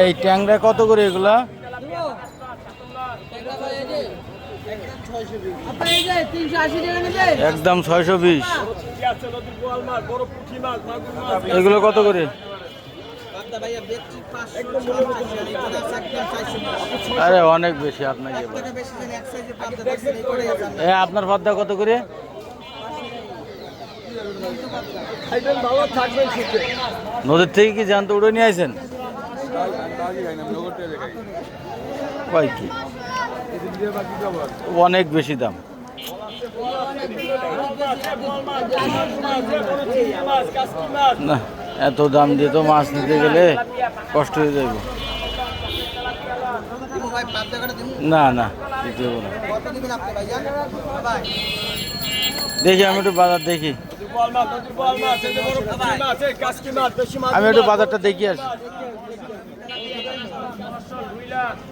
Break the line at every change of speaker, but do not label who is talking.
এই ট্যাংরা কত করে এগুলা? একদম 620। এগুলো কত করে? আরে অনেক বেশি আপনাকে। আপনার পদ্মা কত করে? নদীর থেকে কি জানতো উড়ে নিয়ে আসেন? কয় কি অনেক বেশি দাম। না এত দাম দিয়ে তো মাছ নিতে গেলে কষ্ট হয়ে যাবে। না না দিতে হবে না। দেখি আমি একটু বাজার দেখি, আমি একটু বাজারটা দেখি আসি।